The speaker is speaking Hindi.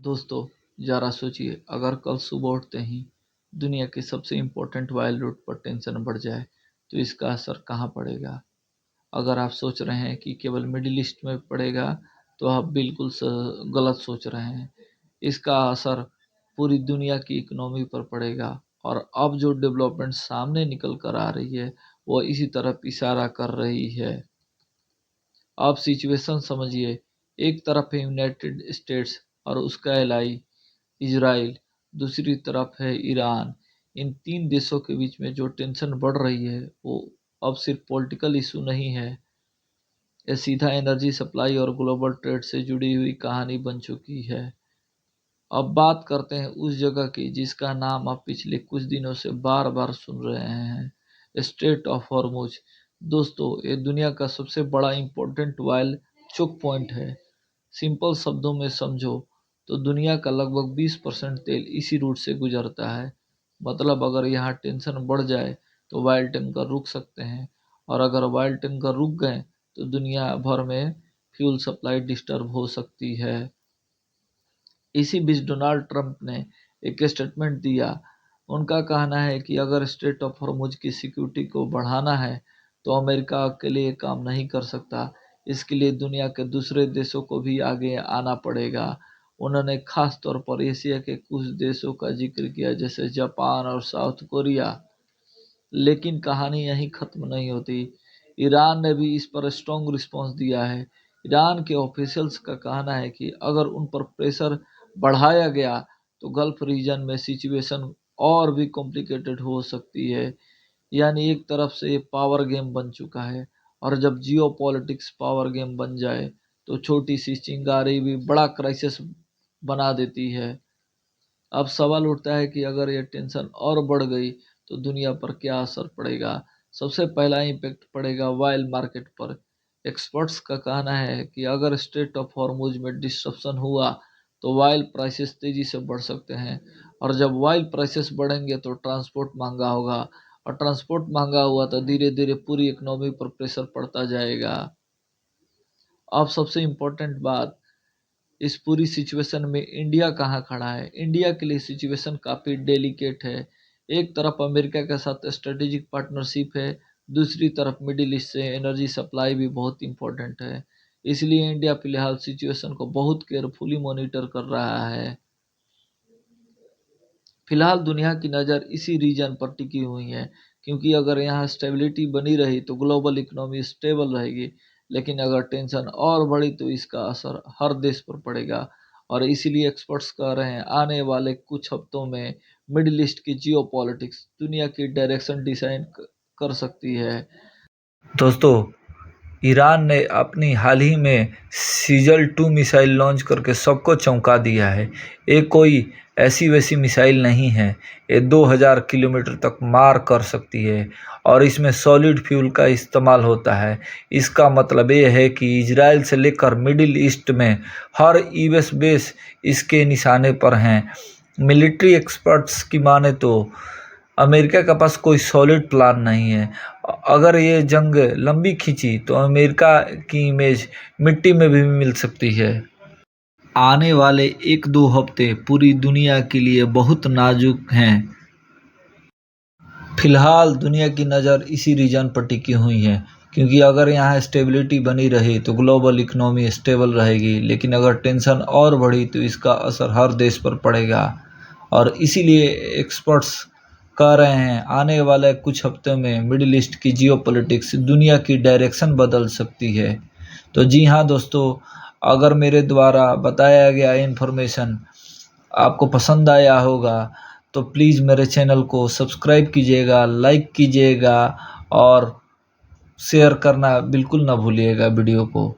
दोस्तों, ज़रा सोचिए, अगर कल सुबह उठते ही दुनिया के सबसे इम्पोर्टेंट वाइल्ड रूट पर टेंशन बढ़ जाए तो इसका असर कहाँ पड़ेगा। अगर आप सोच रहे हैं कि केवल मिडिल ईस्ट में पड़ेगा तो आप बिल्कुल गलत सोच रहे हैं। इसका असर पूरी दुनिया की इकोनॉमी पर पड़ेगा और अब जो डेवलपमेंट सामने निकल कर आ रही है वो इसी तरफ इशारा कर रही है। आप सिचुएशन समझिए, एक तरफ है यूनाइटेड स्टेट्स और उसका एलाई इजराइल, दूसरी तरफ है ईरान। इन तीन देशों के बीच में जो टेंशन बढ़ रही है वो अब सिर्फ पॉलिटिकल इशू नहीं है, ये सीधा एनर्जी सप्लाई और ग्लोबल ट्रेड से जुड़ी हुई कहानी बन चुकी है। अब बात करते हैं उस जगह की जिसका नाम आप पिछले कुछ दिनों से बार बार सुन रहे हैं, स्ट्रेट ऑफ हॉर्मुज। दोस्तों, ये दुनिया का सबसे बड़ा इंपॉर्टेंट ऑयल चोक पॉइंट है। सिंपल शब्दों में समझो तो दुनिया का लगभग 20% तेल इसी रूट से गुजरता है। मतलब अगर यहाँ टेंशन बढ़ जाए तो ऑयल टैंकर रुक सकते हैं, और अगर ऑयल टैंकर रुक गए तो दुनिया भर में फ्यूल सप्लाई डिस्टर्ब हो सकती है। इसी बीच डोनाल्ड ट्रंप ने एक स्टेटमेंट दिया। उनका कहना है कि अगर स्ट्रेट ऑफ हॉर्मुज की सिक्योरिटी को बढ़ाना है तो अमेरिका अकेले ये काम नहीं कर सकता, इसके लिए दुनिया के दूसरे देशों को भी आगे आना पड़ेगा। उन्होंने खास तौर पर एशिया के कुछ देशों का जिक्र किया, जैसे जापान और साउथ कोरिया। लेकिन कहानी यहीं खत्म नहीं होती। ईरान ने भी इस पर स्ट्रॉन्ग रिस्पॉन्स दिया है। ईरान के ऑफिशियल्स का कहना है कि अगर उन पर प्रेशर बढ़ाया गया तो गल्फ रीजन में सिचुएशन और भी कॉम्प्लिकेटेड हो सकती है। यानी एक तरफ से ये पावर गेम बन चुका है, और जब जियो पॉलिटिक्स पावर गेम बन जाए तो छोटी सी चिंगारी भी बड़ा क्राइसिस बना देती है। अब सवाल उठता है कि अगर ये टेंशन और बढ़ गई तो दुनिया पर क्या असर पड़ेगा। सबसे पहला इम्पैक्ट पड़ेगा ऑयल मार्केट पर। एक्सपर्ट्स का कहना है कि अगर स्ट्रेट ऑफ हॉर्मुज में डिस्ट्रप्शन हुआ तो ऑयल प्राइसेस तेजी से बढ़ सकते हैं, और जब ऑयल प्राइसेस बढ़ेंगे तो ट्रांसपोर्ट महंगा होगा, और ट्रांसपोर्ट महंगा हुआ तो धीरे धीरे पूरी इकोनॉमी पर प्रेशर पड़ता जाएगा। अब सबसे इम्पोर्टेंट बात, इस पूरी सिचुएशन में इंडिया कहाँ खड़ा है। इंडिया के लिए सिचुएशन काफ़ी डेलिकेट है। एक तरफ अमेरिका के साथ स्ट्रेटेजिक पार्टनरशिप है, दूसरी तरफ मिडिल ईस्ट से एनर्जी सप्लाई भी बहुत इंपॉर्टेंट है। इसलिए इंडिया फिलहाल सिचुएशन को बहुत केयरफुली मॉनिटर कर रहा है। फिलहाल दुनिया की नज़र इसी रीजन पर टिकी हुई है, क्योंकि अगर यहाँ स्टेबिलिटी बनी रही तो ग्लोबल इकोनॉमी स्टेबल रहेगी। लेकिन अगर टेंशन और बढ़ी तो इसका असर हर देश पर पड़ेगा, और इसीलिए एक्सपर्ट्स कह रहे हैं आने वाले कुछ हफ्तों में मिडिल ईस्ट की जियोपॉलिटिक्स दुनिया की डायरेक्शन डिसाइड कर सकती है। दोस्तों, ईरान ने अपनी हाल ही में सीजल 2 मिसाइल लॉन्च करके सबको चौंका दिया है। ये कोई ऐसी वैसी मिसाइल नहीं है, ये 2000 किलोमीटर तक मार कर सकती है, और इसमें सॉलिड फ्यूल का इस्तेमाल होता है। इसका मतलब ये है कि इजराइल से लेकर मिडिल ईस्ट में हर यूएस बेस इसके निशाने पर हैं। मिलिट्री एक्सपर्ट्स की माने तो अमेरिका के पास कोई सॉलिड प्लान नहीं है। अगर ये जंग लंबी खींची तो अमेरिका की इमेज मिट्टी में भी मिल सकती है। आने वाले 1-2 हफ्ते पूरी दुनिया के लिए बहुत नाजुक हैं। फिलहाल दुनिया की नज़र इसी रीजन पर टिकी हुई है, क्योंकि अगर यहाँ स्टेबिलिटी बनी रही तो ग्लोबल इकोनॉमी स्टेबल रहेगी। लेकिन अगर टेंशन और बढ़ी तो इसका असर हर देश पर पड़ेगा, और इसीलिए एक्सपर्ट्स कह रहे हैं आने वाले कुछ हफ्तों में मिडिल ईस्ट की जियोपॉलिटिक्स दुनिया की डायरेक्शन बदल सकती है। तो जी हाँ दोस्तों, अगर मेरे द्वारा बताया गया इन्फॉर्मेशन आपको पसंद आया होगा तो प्लीज़ मेरे चैनल को सब्सक्राइब कीजिएगा, लाइक कीजिएगा, और शेयर करना बिल्कुल ना भूलिएगा वीडियो को।